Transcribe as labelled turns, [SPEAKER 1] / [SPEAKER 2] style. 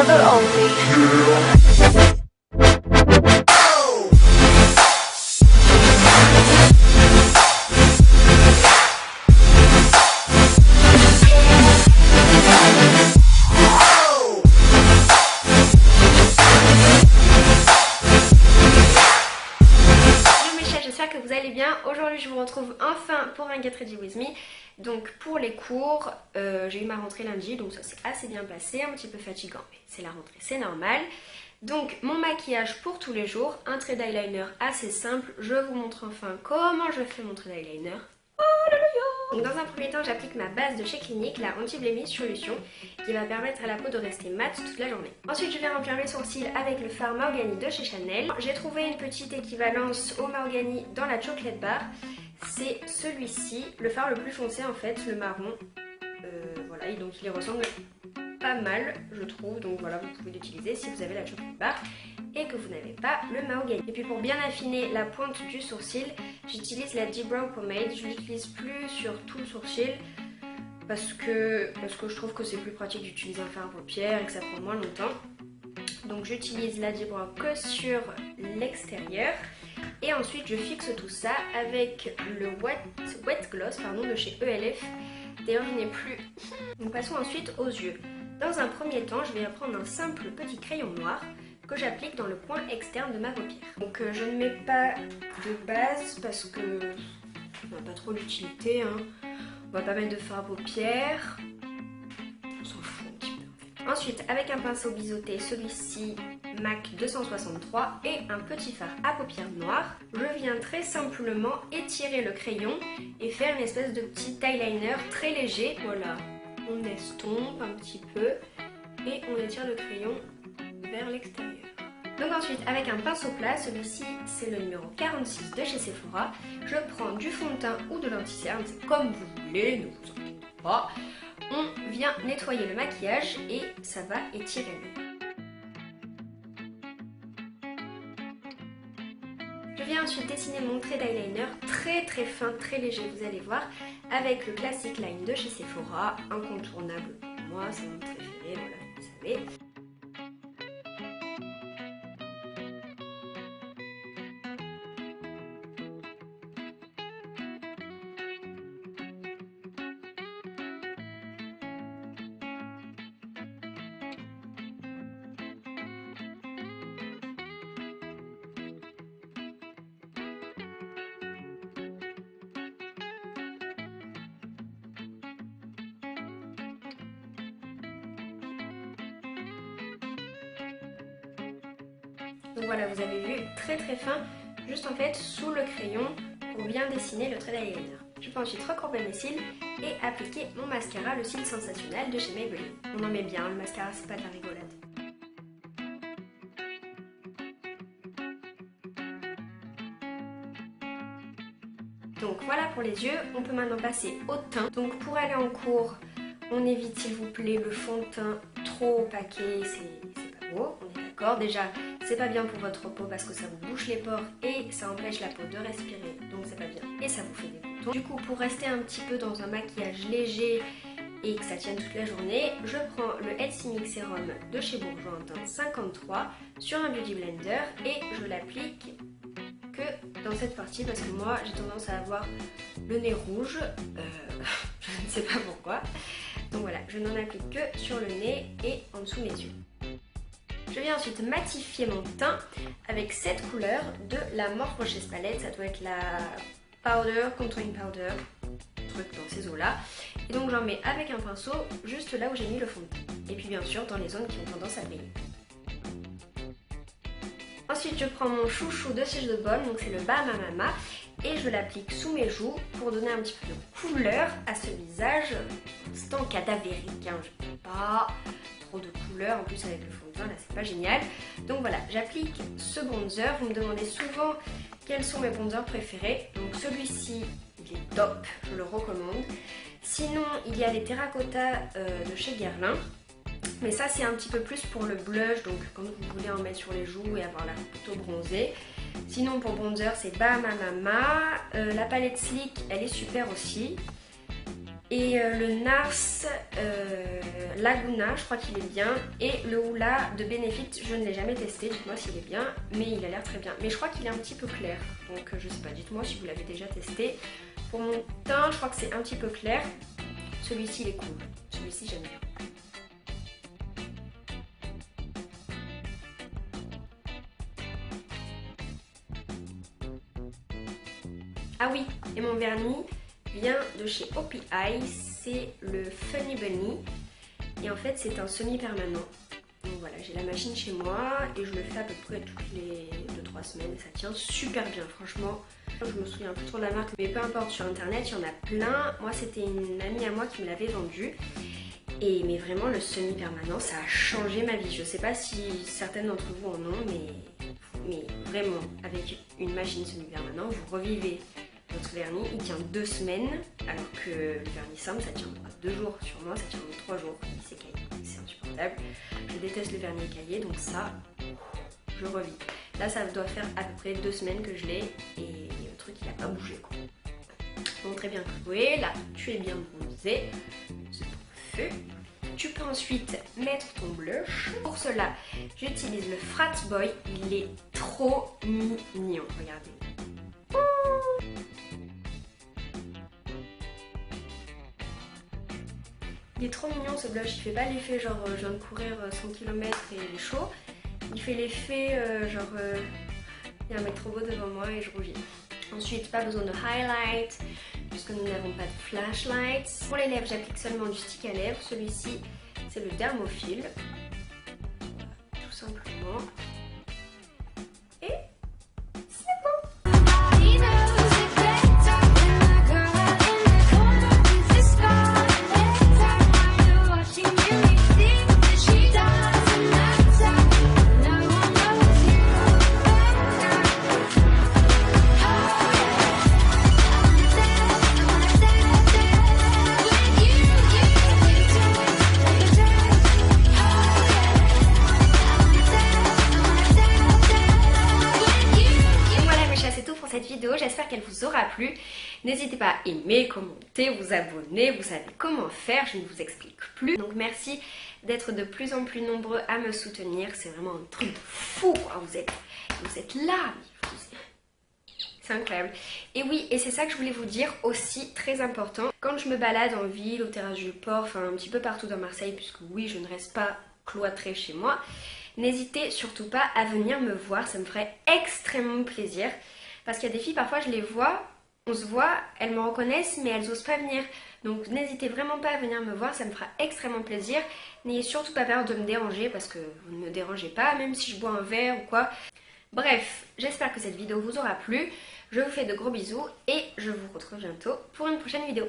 [SPEAKER 1] forever only.
[SPEAKER 2] J'espère que vous allez bien. Aujourd'hui je vous retrouve enfin pour un Get Ready With Me. Donc pour les cours, j'ai eu ma rentrée lundi, donc ça s'est assez bien passé, un petit peu fatigant, mais c'est la rentrée, c'est normal. Donc mon maquillage pour tous les jours, un trait d'eyeliner assez simple. Je vous montre enfin comment je fais mon trait d'eyeliner. Donc dans un premier temps, j'applique ma base de chez Clinique, la Anti-Blemish Solution, qui va permettre à la peau de rester mate toute la journée. Ensuite, je vais remplir mes sourcils avec le fard Mahogany de chez Chanel. J'ai trouvé une petite équivalence au Mahogany dans la Chocolate Bar. C'est celui-ci, le fard le plus foncé en fait, le marron. Voilà, et donc il y ressemble pas mal, je trouve. Donc voilà, vous pouvez l'utiliser si vous avez la Chocolate Bar et que vous n'avez pas le Mahogany. Et puis pour bien affiner la pointe du sourcil, j'utilise la Deep Brow Pomade. Je l'utilise plus sur tout le sourcil parce que je trouve que c'est plus pratique d'utiliser un fard à paupières et que ça prend moins longtemps. Donc j'utilise la Deep Brow que sur l'extérieur. Et ensuite je fixe tout ça avec le Wet Gloss de chez ELF. D'ailleurs je n'ai plus. Donc passons ensuite aux yeux. Dans un premier temps, je vais prendre un simple petit crayon noir que j'applique dans le coin externe de ma paupière. Donc je ne mets pas de base parce que on n'a pas trop d'utilité. On va pas mettre de fard à paupières. On s'en fout un petit peu. Ensuite, avec un pinceau biseauté, celui-ci MAC 263 et un petit fard à paupières noir, je viens très simplement étirer le crayon et faire une espèce de petit eyeliner très léger. Voilà, on estompe un petit peu et on étire le crayon vers l'extérieur. Donc ensuite, avec un pinceau plat, celui-ci c'est le numéro 46 de chez Sephora, je prends du fond de teint ou de l'anti-cerne, c'est comme vous voulez, ne vous inquiétez pas. On vient nettoyer le maquillage et ça va étirer l'œil. Je viens ensuite dessiner mon trait d'eyeliner très fin, très léger, vous allez voir, avec le Classic Line de chez Sephora, incontournable pour moi, c'est mon préféré, voilà, vous savez. Donc voilà, vous avez vu, très fin, juste en fait sous le crayon pour bien dessiner le trait d'eyeliner. Je peux ensuite recourber mes cils et appliquer mon mascara, le cil sensationnel de chez Maybelline. On en met bien, le mascara c'est pas de la rigolade. Donc voilà pour les yeux, on peut maintenant passer au teint. Donc pour aller en cours, on évite s'il vous plaît le fond de teint trop opaqué, c'est pas beau, on est d'accord. Déjà, c'est pas bien pour votre peau parce que ça vous bouche les pores et ça empêche la peau de respirer, donc c'est pas bien et ça vous fait des boutons. Du coup, pour rester un petit peu dans un maquillage léger et que ça tienne toute la journée, je prends le Healthy Mix Serum de chez Bourjois en teinte 53 sur un Beauty Blender et je l'applique que dans cette partie parce que moi j'ai tendance à avoir le nez rouge, je ne sais pas pourquoi. Donc voilà, je n'en applique que sur le nez et en dessous mes yeux. Je viens ensuite matifier mon teint avec cette couleur de la Morphe Rochers Palette. Ça doit être la Powder, Contouring Powder, truc dans ces eaux-là. Et donc j'en mets avec un pinceau juste là où j'ai mis le fond de teint. Et puis bien sûr dans les zones qui ont tendance à briller. Ensuite je prends mon chouchou de chez The Balm, donc c'est le Bahama Mama, et je l'applique sous mes joues pour donner un petit peu de couleur à ce visage instant cadavérique. Je n'ai pas trop de couleur, en plus avec le fond de teint là c'est pas génial. Donc voilà, j'applique ce bronzer. Vous me demandez souvent quels sont mes bronzers préférés. Donc celui-ci il est top, je le recommande. Sinon il y a les Terracotta de chez Guerlain. Mais ça c'est un petit peu plus pour le blush, donc quand vous voulez en mettre sur les joues et avoir la peau plutôt bronzée. Sinon pour bronzer c'est Bahama Mama. La palette Sleek elle est super aussi. Et le Nars Laguna, je crois qu'il est bien. Et le Hoola de Benefit, je ne l'ai jamais testé, dites-moi s'il est bien, mais il a l'air très bien. Mais je crois qu'il est un petit peu clair, donc je sais pas, dites-moi si vous l'avez déjà testé. Pour mon teint, je crois que c'est un petit peu clair. Celui-ci il est cool, celui-ci j'aime bien. Ah oui, et mon vernis vient de chez OPI, c'est le Funny Bunny. Et en fait c'est un semi-permanent. Donc voilà, j'ai la machine chez moi et je le fais à peu près toutes les 2-3 semaines. Ça tient super bien, franchement. Je me souviens plus trop de la marque, mais peu importe, sur internet il y en a plein. Moi c'était une amie à moi qui me l'avait vendu. Mais vraiment le semi-permanent ça a changé ma vie. Je sais pas si certaines d'entre vous en ont, mais vraiment avec une machine semi-permanent vous revivez votre vernis. Il tient 2 semaines alors que le vernis simple ça tient 2 jours. Sur moi ça tient 3 jours. C'est caillé, c'est insupportable. Je déteste le vernis écaillé, donc ça je revis. Là ça doit faire à peu près 2 semaines que je l'ai et le truc il a pas bougé quoi. Donc très bien joué, là tu es bien bronzé, c'est parfait. Tu peux ensuite mettre ton blush. Pour cela j'utilise le Frat Boy, il est trop mignon, regardez. Il est trop mignon ce blush, il fait pas l'effet genre je viens de courir 100 km et il est chaud. Il fait l'effet genre il y a un mec trop beau devant moi et je rougis. Ensuite pas besoin de highlight puisque nous n'avons pas de flashlight. Pour les lèvres j'applique seulement du stick à lèvres, celui-ci c'est le Dermophil. Tout simplement. Et c'est bon. Cette vidéo, j'espère qu'elle vous aura plu. N'hésitez pas à aimer, commenter, vous abonner, vous savez comment faire, je ne vous explique plus. Donc merci d'être de plus en plus nombreux à me soutenir, c'est vraiment un truc de fou quoi. Vous êtes là, c'est incroyable. Et oui, et c'est ça que je voulais vous dire aussi, très important. Quand je me balade en ville, au terrasse du port, enfin un petit peu partout dans Marseille, puisque oui, je ne reste pas cloîtrée chez moi, n'hésitez surtout pas à venir me voir, ça me ferait extrêmement plaisir. Parce qu'il y a des filles, parfois je les vois, on se voit, elles me reconnaissent mais elles n'osent pas venir. Donc n'hésitez vraiment pas à venir me voir, ça me fera extrêmement plaisir. N'ayez surtout pas peur de me déranger parce que vous ne me dérangez pas, même si je bois un verre ou quoi. Bref, j'espère que cette vidéo vous aura plu. Je vous fais de gros bisous et je vous retrouve bientôt pour une prochaine vidéo.